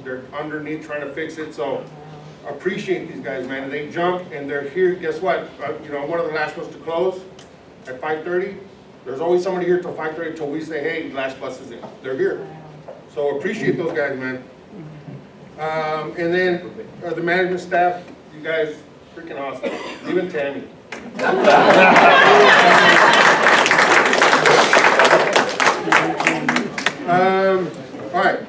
They're underneath trying to fix it, so appreciate these guys, man. They jump and they're here. Guess what? You know, I'm one of the last ones to close at 5:30. There's always somebody here till 5:30 till we say, hey, last bus is in. They're here. So appreciate those guys, man. And then the management staff, you guys freaking awesome. Even Tammy. All right.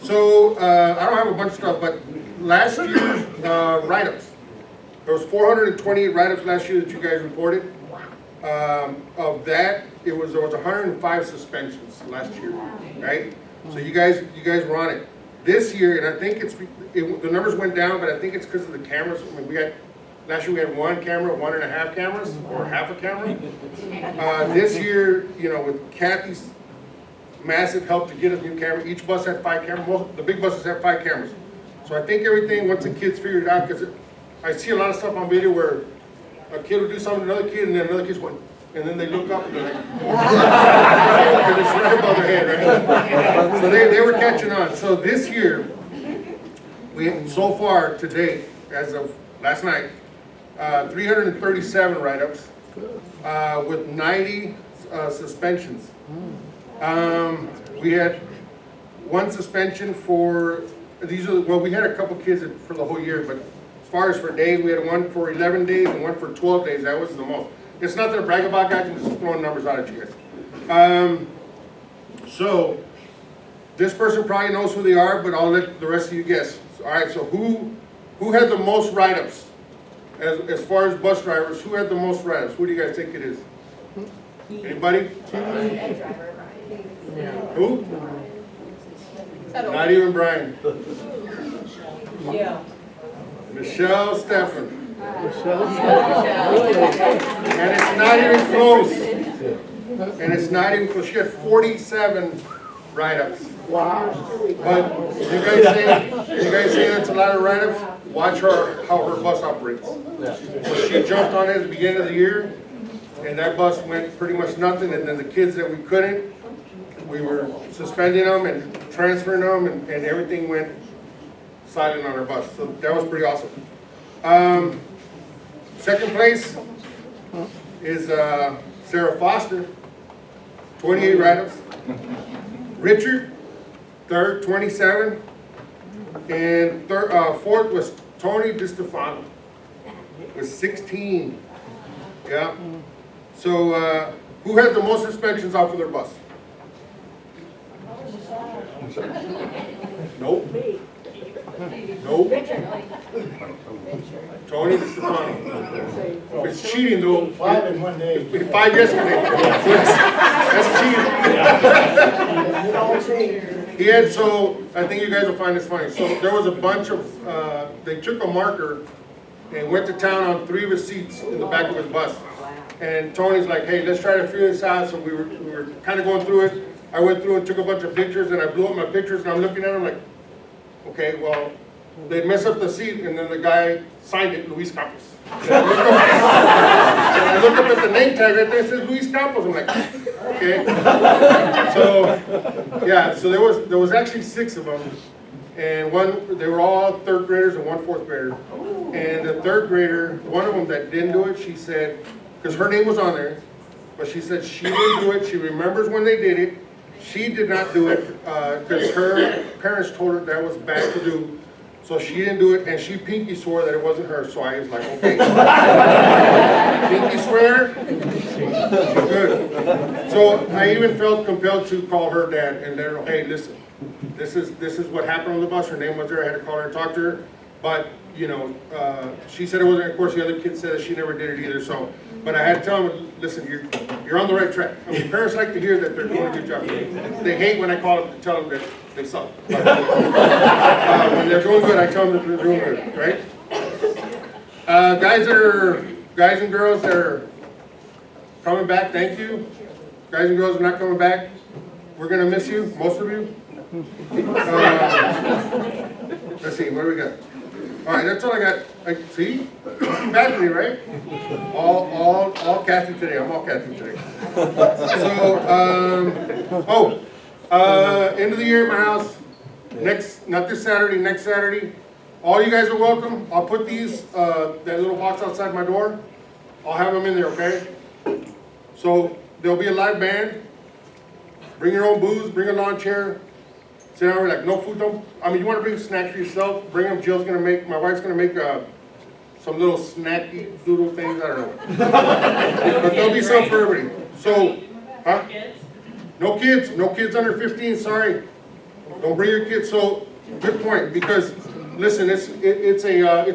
So I don't have a bunch of stuff, but last year's write-ups. There was 428 write-ups last year that you guys reported. Of that, there was 105 suspensions last year, right? So you guys were on it. This year, and I think the numbers went down, but I think it's because of the cameras. I mean, last year we had 1 camera, 1.5 cameras, or half a camera. This year, you know, with Kathy's massive help to get us new camera, each bus had 5 cameras. The big buses have 5 cameras. So I think everything, once the kids figured it out, because I see a lot of stuff on video where a kid will do something to another kid, and then another kid's going, and then they look up and they're like, because it's right above their head, right? So they were catching on. So this year, so far to date, as of last night, 337 write-ups with 90 suspensions. We had 1 suspension for, we had a couple kids for the whole year, but as far as for days, we had 1 for 11 days and 1 for 12 days. That was the most. It's nothing to brag about, guys. I'm just throwing numbers out at you guys. So this person probably knows who they are, but I'll let the rest of you guess. All right. So who had the most write-ups as far as bus drivers? Who had the most write-ups? Who do you guys think it is? Anybody? Who? Not even Brian. Yeah. Michelle Stephan. And it's not even close. And it's not even close. She had 47 write-ups. Wow. But you guys say that's a lot of write-ups? Watch how her bus operates. So she jumped on it at the beginning of the year, and that bus went pretty much nothing. And then the kids that we couldn't, we were suspending them and transferring them, and everything went silent on our bus. So that was pretty awesome. Second place is Sarah Foster, 28 write-ups. Richard, third, 27. And fourth was Tony DiStefano with 16. Yeah. So who had the most suspensions off of their bus? Nope. Nope. Tony DiStefano. It's cheating though. 5 in 1 day. 5 yesterday. That's cheating. He had, so I think you guys will find this funny. So there was a bunch of, they took a marker and went to town on 3 receipts in the back of his bus. And Tony's like, hey, let's try to figure this out. So we were kind of going through it. I went through and took a bunch of pictures, and I blew up my pictures, and I'm looking at them like, okay, well, they mess up the seat, and then the guy signed it, Luis Campos. And I look up at the name tag right there, it says Luis Campos. I'm like, okay. So, yeah, so there was actually 6 of them, and they were all 3rd graders and 1 4th grader. And the 3rd grader, one of them that didn't do it, she said, because her name was on there, but she said she didn't do it. She remembers when they did it. She did not do it because her parents told her that was bad to do. So she didn't do it, and she pinky swore that it wasn't her. So I was like, okay. Pinky swear? She's good. So I even felt compelled to call her dad and let her know, hey, listen, this is what happened on the bus. Her name was there. I had to call her and talk to her. But, you know, she said it wasn't. Of course, the other kid said that she never did it either. So, but I had to tell them, listen, you're on the right track. I mean, parents like to hear that they're doing a good job. They hate when I call them to tell them that they suck. But, when they're doing good, I tell them that they're doing good, right? Guys and girls that are coming back, thank you. Guys and girls who are not coming back, we're gonna miss you, most of you. Let's see, what do we got? All right, that's all I got. See, Kathy, right? All Kathy today. I'm all Kathy today. So, end of the year at my house. not this Saturday, next Saturday. All you guys are welcome. I'll put these, that little box outside my door. I'll have them in there, okay? So there'll be a live band. Bring your own booze, bring a lawn chair. Sit down, relax. No food, don't, I mean, you wanna bring snacks for yourself, bring them. Jill's gonna make, my wife's gonna make, some little snacky doodle things, I don't know. But there'll be some for everybody. So, huh? No kids under 15, sorry. Don't bring your kids, so, good point, because, listen, it's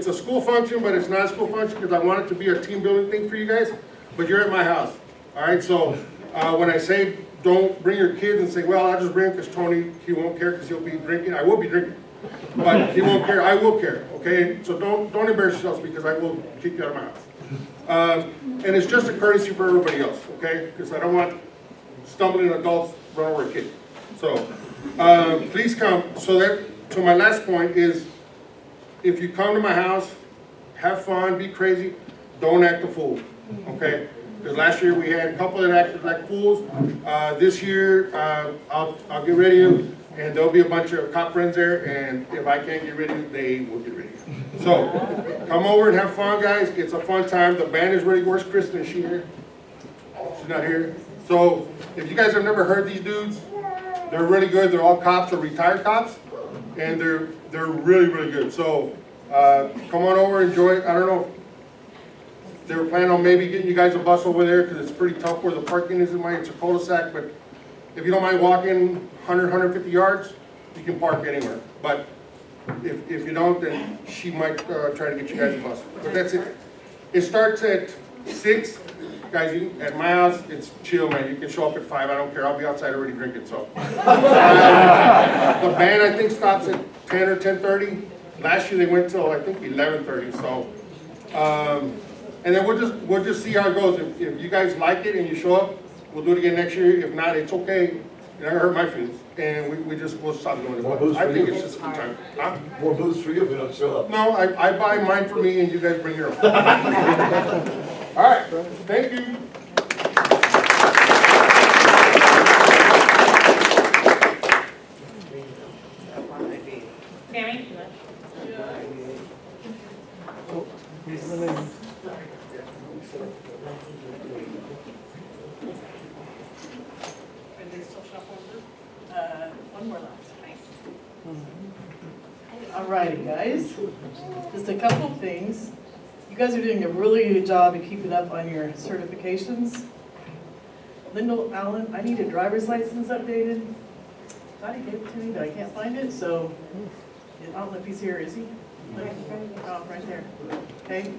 a school function, but it's not a school function, because I want it to be a team building thing for you guys, but you're at my house, all right? So, when I say don't bring your kids and say, well, I'll just bring them because Tony, he won't care because he'll be drinking, I will be drinking, but he won't care, I will care, okay? So don't embarrass yourselves because I will kick you out of my house. And it's just a courtesy for everybody else, okay? Because I don't want stumbling adults run over a kid. So, please come. So my last point is, if you come to my house, have fun, be crazy, don't act a fool, okay? Because last year we had a couple that acted like fools. This year, I'll get rid of you, and there'll be a bunch of cop friends there, and if I can't get rid of you, they will get rid of you. So, come over and have fun, guys. It's a fun time. The band is ready. Where's Kristen? Is she here? She's not here. So, if you guys have never heard these dudes, they're really good. They're all cops or retired cops, and they're really, really good. So, come on over, enjoy it. I don't know. They were planning on maybe getting you guys a bus over there because it's pretty tough where the parking is it's a cul-de-sac, but if you don't mind walking 100, 150 yards, you can park anywhere. But if you don't, then she might try to get you guys a bus. But that's it. It starts at 6. Guys, at my house, it's chill, man. You can show up at 5. I don't care. I'll be outside already drinking, so. The band, I think, stops at 10 or 10:30. Last year, they went till, I think, 11:30, so. And then we'll just see how it goes. If you guys like it and you show up, we'll do it again next year. If not, it's okay. It never hurt my feelings. And we'll stop doing it. I think it's just a good time. Huh? More booze for you if you don't show up. No, I buy mine for me and you guys bring your own. All right, thank you. Tammy? One more left. All righty, guys. Just a couple of things. You guys are doing a really good job of keeping up on your certifications. Lyndall Allen, I need a driver's license updated. Thought he gave it to me, but I can't find it, so I don't know if he's here, is he? Oh, right there. Okay,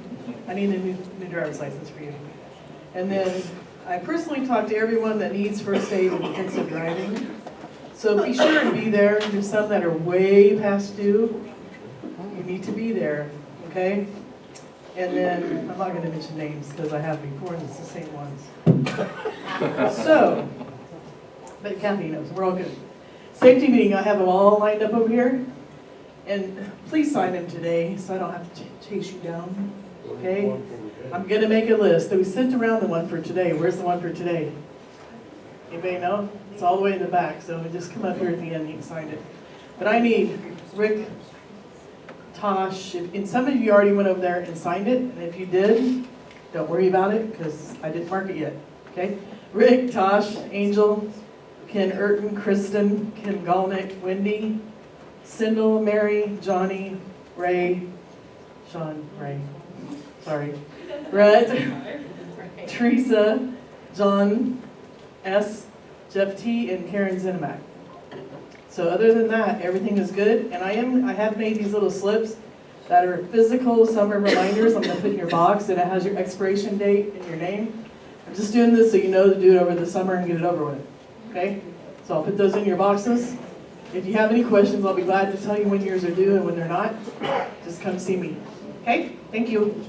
I need a new driver's license for you. And then I personally talked to everyone that needs first aid and defensive driving. So be sure to be there. There's some that are way past due. You need to be there, okay? And then, I'm not going to mention names because I have before and it's the same ones. So, but Kathy knows, we're all good. Safety meeting, I have them all lined up over here. And please sign them today so I don't have to chase you down, okay? I'm going to make a list. We sent around the one for today. Where's the one for today? Anybody know? It's all the way in the back, so just come up here at the end and you can sign it. But I need Rick, Tosh, and some of you already went over there and signed it, and if you did, don't worry about it, because I didn't mark it yet, okay? Rick, Tosh, Angel, Ken Urton, Kristen, Ken Galnick, Wendy, Sindel, Mary, Johnny, Ray, Sean, Ray, sorry, Rhett, Teresa, John S., Jeff T., and Karen Zinimak. So other than that, everything is good, and I have made these little slips that are physical summer reminders. I'm going to put in your box, and it has your expiration date and your name. I'm just doing this so you know to do it over the summer and get it over with, okay? So I'll put those in your boxes. If you have any questions, I'll be glad to tell you when yours are due and when they're not. Just come see me, okay? Thank you.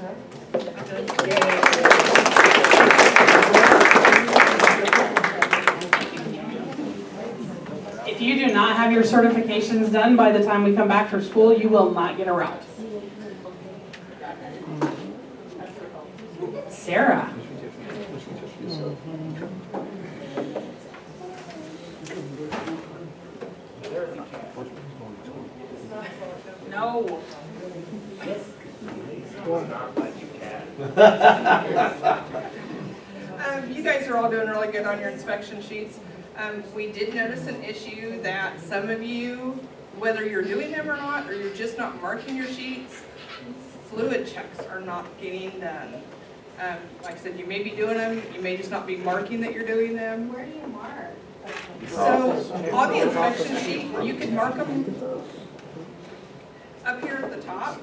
If you do not have your certifications done by the time we come back from school, you will not get a route. Sarah. No. You guys are all doing really good on your inspection sheets. We did notice an issue that some of you, whether you're doing them or not, or you're just not marking your sheets, fluid checks are not getting done. Like I said, you may be doing them, you may just not be marking that you're doing them. Where do you mark? So on the inspection sheet, you can mark them up here at the top,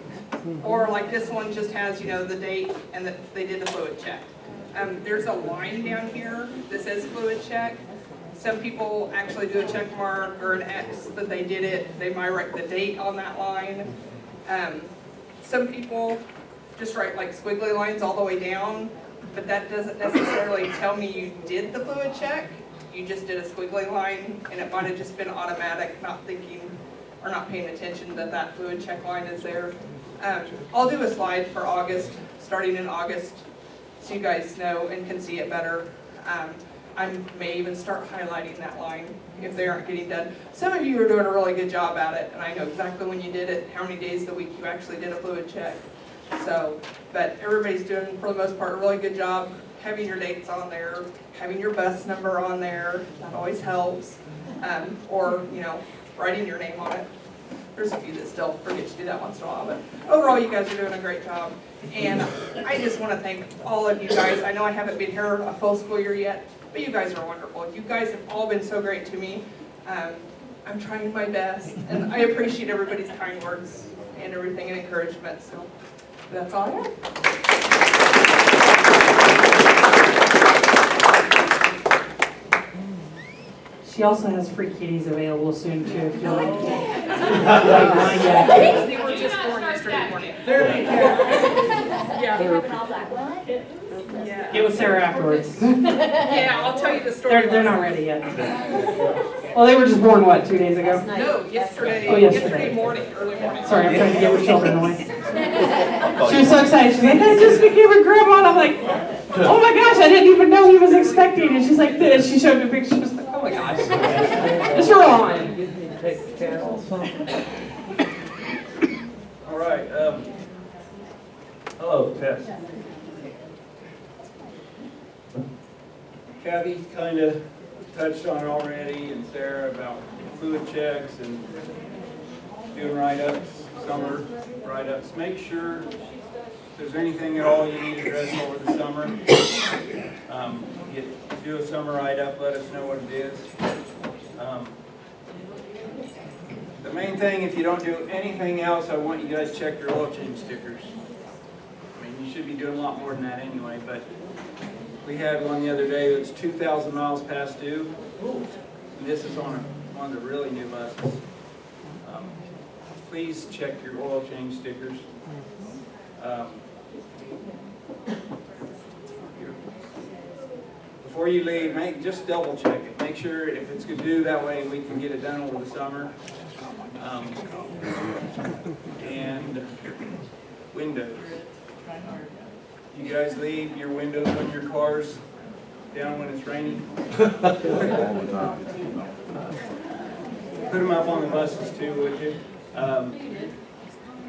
or like this one just has, you know, the date and that they did the fluid check. There's a line down here that says fluid check. Some people actually do a check mark or an X that they did it. They might write the date on that line. Some people just write like squiggly lines all the way down, but that doesn't necessarily tell me you did the fluid check. You just did a squiggly line, and it might have just been automatic, not thinking or not paying attention that that fluid check line is there. I'll do a slide for August, starting in August, so you guys know and can see it better. I may even start highlighting that line if they aren't getting done. Some of you are doing a really good job at it, and I know exactly when you did it, how many days of the week you actually did a fluid check. So, but everybody's doing, for the most part, a really good job having your dates on there, having your bus number on there, that always helps. Or, you know, writing your name on it. There's a few that still forget to do that once in a while, but overall you guys are doing a great job. And I just want to thank all of you guys. I know I haven't been here a full school year yet, but you guys are wonderful. You guys have all been so great to me. I'm trying my best, and I appreciate everybody's kind words and everything and encouragement, so that's all I have. She also has free kitties available soon too, if you like. They were just born yesterday morning. They have an all black one? Yeah. Get with Sarah afterwards. Yeah, I'll tell you the story. They're not ready yet. Well, they were just born, what, 2 days ago? No, yesterday, Oh, yesterday. yesterday morning, early morning. Sorry, I'm trying to get the children away. She was so excited. She's like, I just became a grandma. And I'm like, oh my gosh, I didn't even know he was expecting. And she's like this. She showed me pictures. She was like, oh my gosh. It's Ron. All right, hello, Tess. Kathy kind of touched on it already, and Sarah about fluid checks and doing write-ups, summer write-ups. Make sure if there's anything at all you need addressed over the summer, do a summer write-up, let us know what it is. The main thing, if you don't do anything else, I want you guys to check your oil change stickers. I mean, you should be doing a lot more than that anyway, but we had one the other day that's 2,000 miles past due. And this is on one of the really new buses. Please check your oil change stickers. Before you leave, just double check it. Make sure if it's good to do that way, we can get it done over the summer. And windows. You guys leave your windows on your cars down when it's raining? Put them up on the buses too, would you?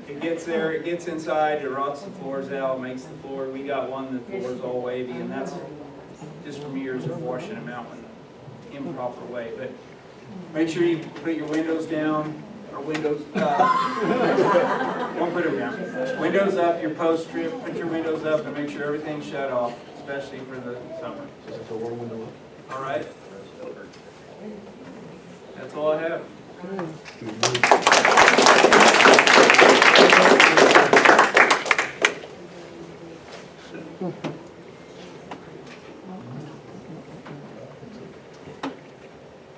It gets there, it gets inside, it rots the floors out, makes the floor. We got one, the floor's all wavy, and that's just from years of washing them out in an improper way. But make sure you put your windows down, or windows up. Don't put them down. Windows up, your post strip, put your windows up and make sure everything's shut off, especially for the summer. All right? That's all I have.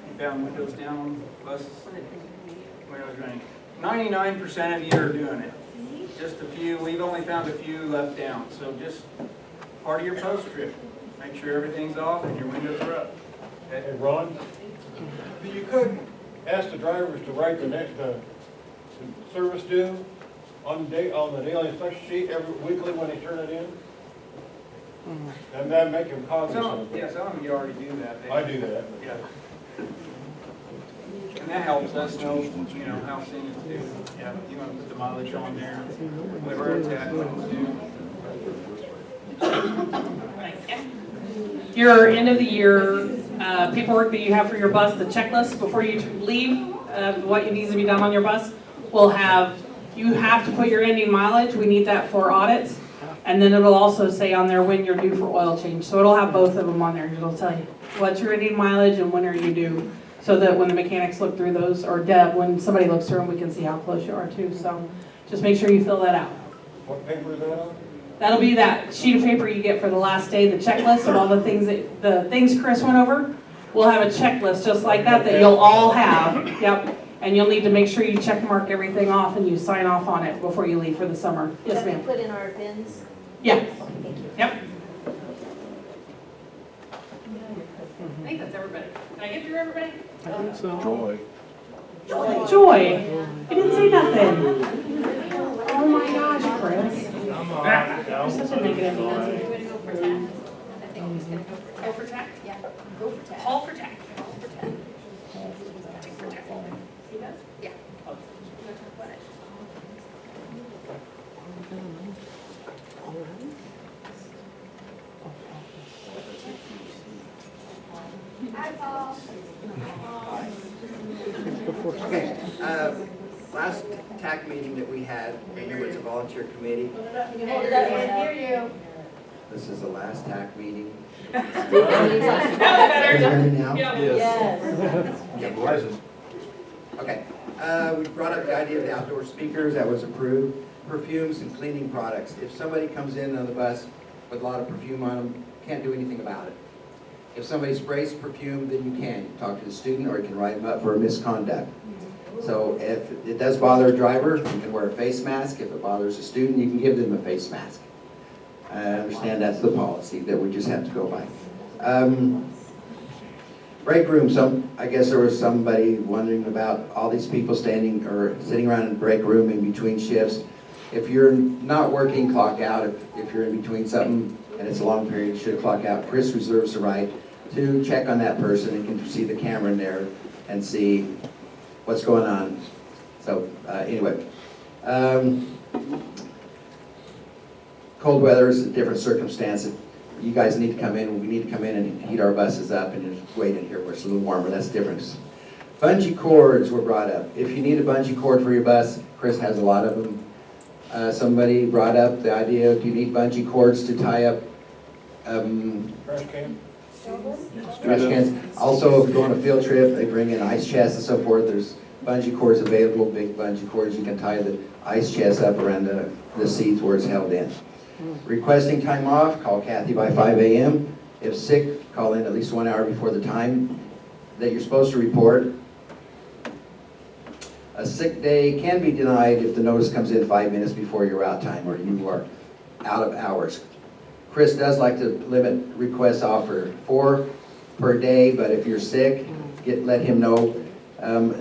You found windows down on buses? Windows running. 99% of you are doing it. Just a few, we've only found a few left down. So just part of your post strip. Make sure everything's off and your windows are up. Okay? Hey, Ron, you could ask the drivers to write the next service due on the daily inspection sheet every weekly when they turn it in, and then make them cognizant. Some of you already do that. I do that. Yeah. And that helps us know, you know, how soon it's due. Yeah, you want to put the mileage on there, whatever it's at, when it's due. Your end of the year paperwork that you have for your bus, the checklist before you leave, what needs to be done on your bus, will have, you have to put your ending mileage, we need that for audits. And then it'll also say on there when you're due for oil change. So it'll have both of them on there. It'll tell you what's your ending mileage and when are you due. So that when the mechanics look through those, or Deb, when somebody looks through them, we can see how close you are too. So just make sure you fill that out. What paper is that on? That'll be that sheet of paper you get for the last day, the checklist of all the things Chris went over. We'll have a checklist just like that you'll all have. Yep. And you'll need to make sure you check mark everything off and you sign off on it before you leave for the summer. Yes, ma'am. Put in our bins. Yeah. Thank you. Yep. I think that's everybody. Did I get through everybody? Joy. Joy. You didn't say nothing. Oh my gosh, Chris. You're such a negative. We're gonna go for tack. I think he's gonna go for tack. Go for tack? Yeah, go for tack. Call for tack. Call for tack. Tick for tack. He does? Yeah. You wanna talk about it? Last TAC meeting that we had, I know it's a volunteer committee. This is the last TAC meeting. Can you hear me now? Yes. Yeah, Verizon. Okay. We brought up the idea of the outdoor speakers, that was approved. Perfumes and cleaning products. If somebody comes in on the bus with a lot of perfume on them, can't do anything about it. If somebody sprays perfume, then you can talk to the student or you can write them up for misconduct. So if it does bother a driver, you can wear a face mask. If it bothers a student, you can give them a face mask. I understand that's the policy that we just have to go by. Break room, I guess there was somebody wondering about all these people standing or sitting around in the break room in between shifts. If you're not working, clock out. If you're in between something and it's a long period, you should clock out. Chris reserves the right to check on that person and can see the camera in there and see what's going on. So anyway, cold weather is a different circumstance. You guys need to come in, we need to come in and heat our buses up and just wait in here where it's a little warmer, that's the difference. Bungee cords were brought up. If you need a bungee cord for your bus, Chris has a lot of them. Somebody brought up the idea, do you need bungee cords to tie up Trash can? trash cans? Also, if you go on a field trip, they bring in ice chests and so forth, there's bungee cords available, big bungee cords, you can tie the ice chest up around the seats where it's held in. Requesting time off, call Kathy by 5 a.m. If sick, call in at least 1 hour before the time that you're supposed to report. A sick day can be denied if the notice comes in 5 minutes before your out time or you are out of hours. Chris does like to limit requests off for 4 per day, but if you're sick, let him know.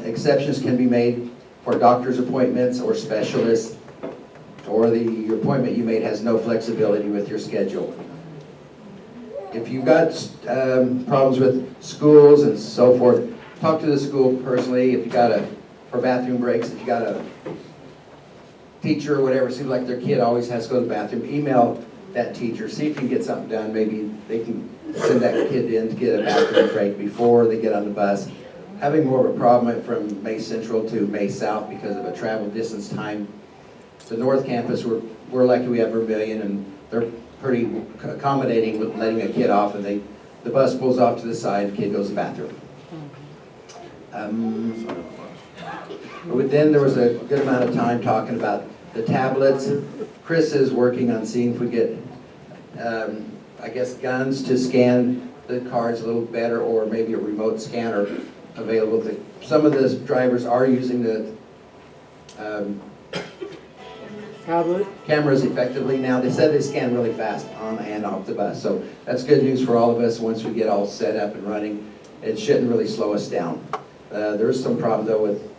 Exceptions can be made for doctor's appointments or specialists, or the appointment you made has no flexibility with your schedule. If you've got problems with schools and so forth, talk to the school personally. If you got for bathroom breaks, if you got a teacher or whatever, seems like their kid always has to go to the bathroom, email that teacher, see if you can get something done. Maybe they can send that kid in to get a bathroom break before they get on the bus. Having more of a problem from May Central to May South because of a travel distance time. The North Campus, we're lucky we have Vermillion, and they're pretty accommodating with letting a kid off, and the bus pulls off to the side, the kid goes to the bathroom. But then there was a good amount of time talking about the tablets. Chris is working on seeing if we get, I guess, guns to scan the cards a little better, or maybe a remote scanner available. Some of the drivers are using the cameras effectively now. They said they scan really fast on and off the bus, so that's good news for all of us. Once we get all set up and running, it shouldn't really slow us down. There is some problem though with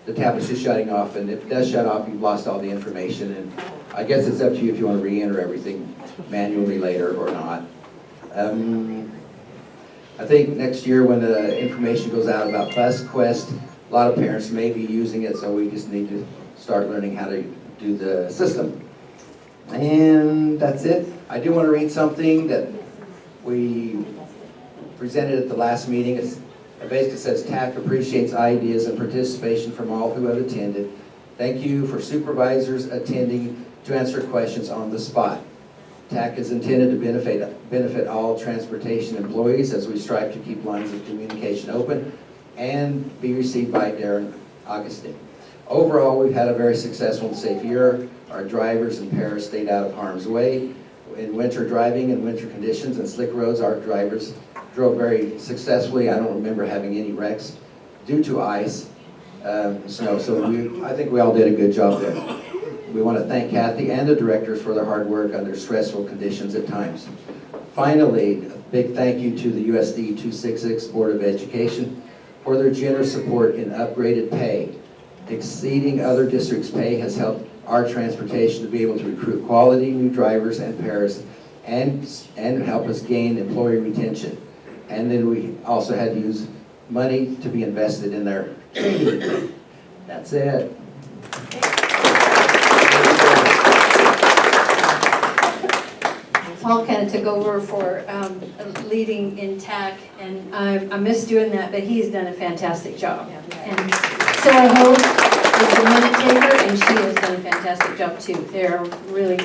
the tablet's just shutting off, and if it does shut off, you've lost all the information, and I guess it's up to you if you want to re-enter everything manually later or not. I think next year when the information goes out about BusQuest, a lot of parents may be using it, so we just need to start learning how to do the system. And that's it. I do want to read something that we presented at the last meeting. It basically says, TAC appreciates ideas and participation from all who have attended. Thank you for supervisors attending to answer questions on the spot. TAC is intended to benefit all transportation employees as we strive to keep lines of communication open and be received by Darren Augustine. Overall, we've had a very successful and safe year. Our drivers and paras stayed out of harm's way. In winter driving and winter conditions and slick roads, our drivers drove very successfully. I don't remember having any wrecks due to ice, snow, so I think we all did a good job there. We want to thank Kathy and the directors for their hard work under stressful conditions at times. Finally, a big thank you to the USD 266 Board of Education for their generous support in upgraded pay. Exceeding other districts' pay has helped our transportation to be able to recruit quality new drivers and paras and help us gain employee retention. And then we also had to use money to be invested in their training. That's it. Paul kind of took over for leading in TAC, and I miss doing that, but he's done a fantastic job. And Sarah Hope is the minute taker, and she has done a fantastic job too. They're really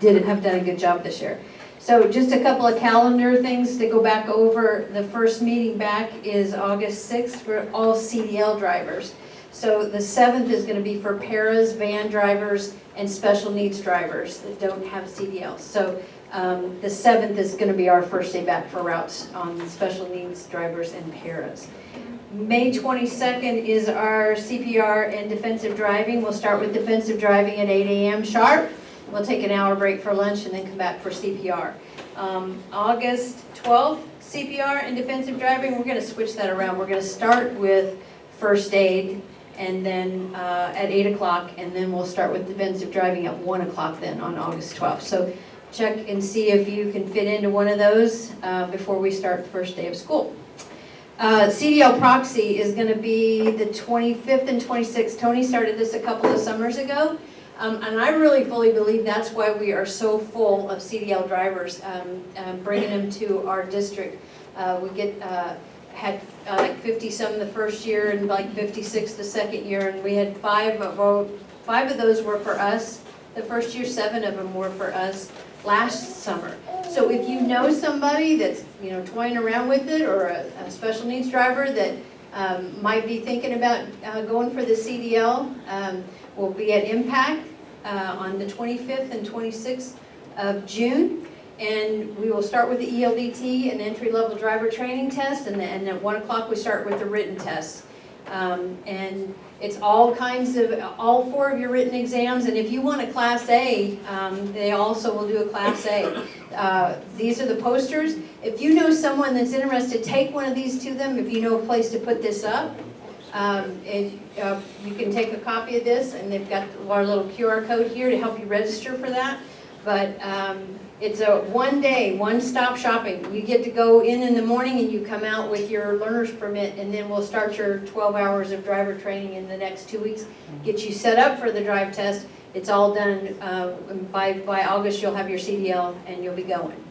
have done a good job this year. So just a couple of calendar things to go back over. The first meeting back is August 6th for all CDL drivers. So the 7th is going to be for paras, van drivers, and special needs drivers that don't have CDLs. So the 7th is going to be our first day back for routes on special needs drivers and paras. May 22nd is our CPR and defensive driving. We'll start with defensive driving at 8 a.m. sharp. We'll take an hour break for lunch and then come back for CPR. August 12th, CPR and defensive driving. We're going to switch that around. We're going to start with first aid and then at 8 o'clock, and then we'll start with defensive driving at 1 o'clock then on August 12th. So check and see if you can fit into one of those before we start the first day of school. CDL proxy is going to be the 25th and 26th. Tony started this a couple of summers ago. And I really fully believe that's why we are so full of CDL drivers, bringing them to our district. We had like 50 some the first year and like 56 the second year, and we had five of those were for us. The first year, 7 of them were for us last summer. So if you know somebody that's toying around with it, or a special needs driver that might be thinking about going for the CDL, we'll be at Impact on the 25th and 26th of June. And we will start with the ELDT, an entry-level driver training test, and at 1 o'clock we start with the written test. And it's all 4 of your written exams, and if you want a Class A, they also will do a Class A. These are the posters. If you know someone that's interested, take one of these to them. If you know a place to put this up, you can take a copy of this, and they've got our little QR code here to help you register for that. But it's a one-day, one-stop shopping. You get to go in the morning and you come out with your learner's permit, and then we'll start your 12 hours of driver training in the next 2 weeks. Get you set up for the drive test. It's all done. By August you'll have your CDL and you'll be going.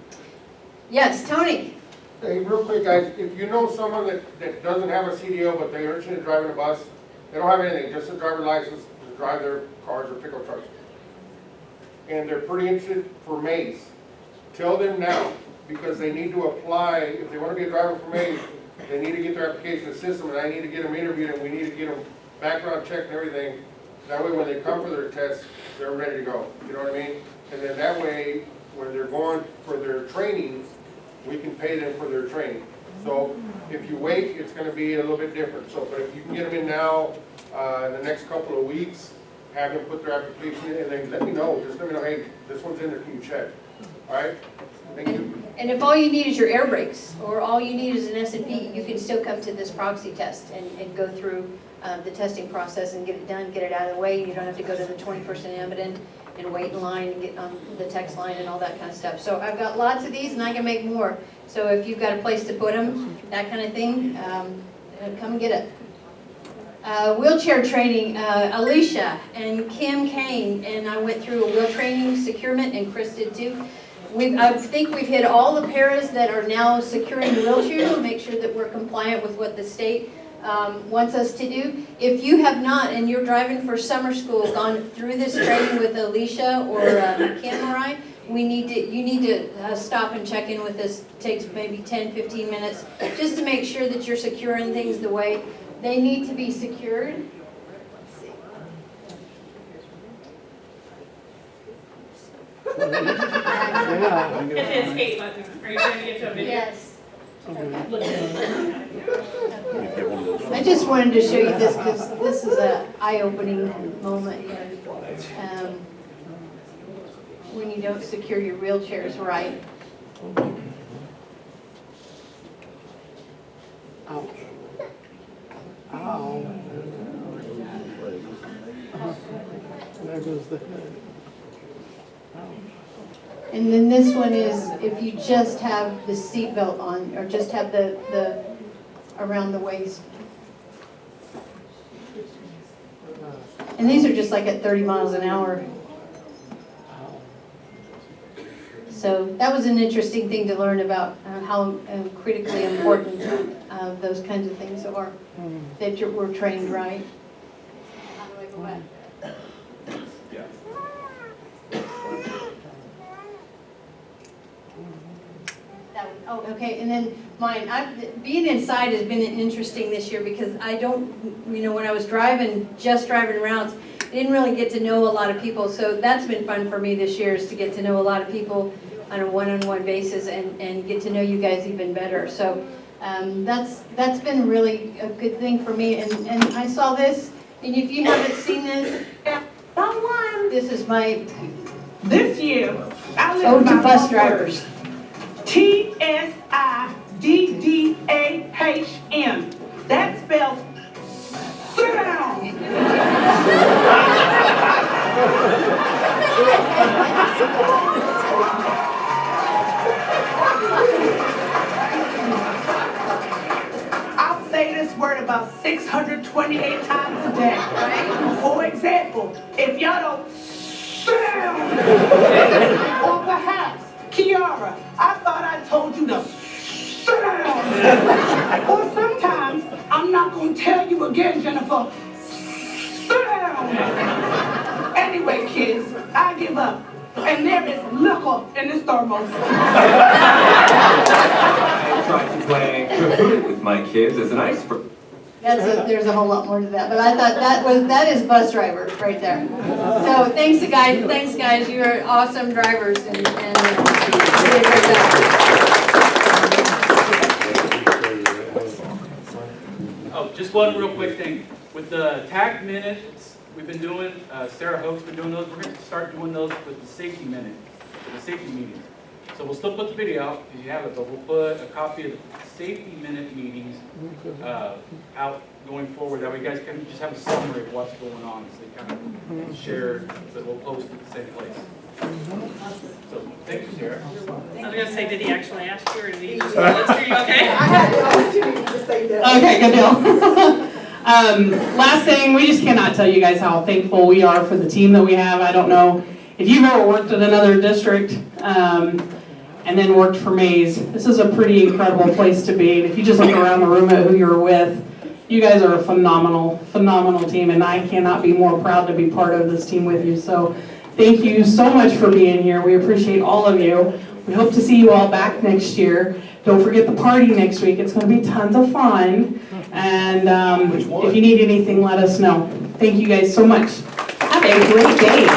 Yes, Tony? Hey, real quick guys, if you know someone that doesn't have a CDL but they're interested in driving a bus, they don't have anything, just a driver's license to drive their cars or pickup trucks, and they're pretty interested for Maze, tell them now, because they need to apply. If they want to be a driver for Maze, they need to get their application in the system, and I need to get them interviewed, and we need to get them background checked and everything. That way when they come for their test, they're ready to go, you know what I mean? And then that way, when they're going for their training, we can pay them for their training. So if you wait, it's going to be a little bit different. So, but if you can get them in now, in the next couple of weeks, have them put their application in, and then let me know. Just let me know, hey, this one's in there, can you check? All right? Thank you. And if all you need is your air brakes, or all you need is an S&P, you can still come to this proxy test and go through the testing process and get it done, get it out of the way. You don't have to go to the 21st and Amadon and wait in line and get on the text line and all that kind of stuff. So I've got lots of these and I can make more. So if you've got a place to put them, that kind of thing, come and get it. Wheelchair training, Alicia and Kim Kane, and I went through a wheel training securement, and Chris did too. I think we've hit all the paras that are now securing wheelchairs to make sure that we're compliant with what the state wants us to do. If you have not, and you're driving for summer school, gone through this training with Alicia or Kim or I, you need to stop and check in with us. It takes maybe 10, 15 minutes just to make sure that you're securing things the way they need to be secured. Let's see. Yeah. It's the escape button. Are you trying to get to a video? Yes. Look at it. I just wanted to show you this because this is an eye-opening moment here. When you don't secure your wheelchairs right. Ouch. Ow. There goes the head. And then this one is if you just have the seat belt on, or just have the around the waist. And these are just like at 30 miles an hour. So that was an interesting thing to learn about how critically important those kinds of things are, that we're trained right. How do I go back? Oh, okay, and then mine, being inside has been interesting this year because I don't, when I was just driving routes, I didn't really get to know a lot of people, so that's been fun for me this year, is to get to know a lot of people on a one-on-one basis and get to know you guys even better. So that's been really a good thing for me, and I saw this, and if you haven't seen this, this is my This year, I live ode by to bus one drivers. word. TSIDDAHM. That spells sit down. I'll say this word about 628 times a day. For example, if y'all don't sit down, or perhaps, Kiara, I thought I told you to sit down. Or sometimes, I'm not going to tell you again, Jennifer, sit down. Anyway, kids, I give up. And there is liquor in this thermos. I try to play Kahoot with my kids as an icebreaker. There's a whole lot more to that, but I thought that is bus drivers right there. So thanks guys, you are awesome drivers and you did a great job. Oh, just one real quick thing. With the TAC minutes we've been doing, Sarah Hope's been doing those, we're going to start doing those with the safety minute, for the safety meetings. So we'll still put the video out, if you have it, but we'll put a copy of the safety minute meetings out going forward. That way you guys can just have a summary of what's going on, so they kind of share, but we'll post it at the same place. So, thank you, Sarah. I was going to say, did he actually ask you, or did he just list you? Okay. I had the opportunity to say that. Okay, good deal. Last thing, we just cannot tell you guys how thankful we are for the team that we have. I don't know if you've ever worked at another district and then worked for Mays. This is a pretty incredible place to be. And if you just look around the room at who you're with, you guys are a phenomenal, phenomenal team. And I cannot be more proud to be part of this team with you. So thank you so much for being here. We appreciate all of you. We hope to see you all back next year. Don't forget the party next week. It's going to be tons of fun. And if you need anything, let us know. Thank you guys so much. Have a great day.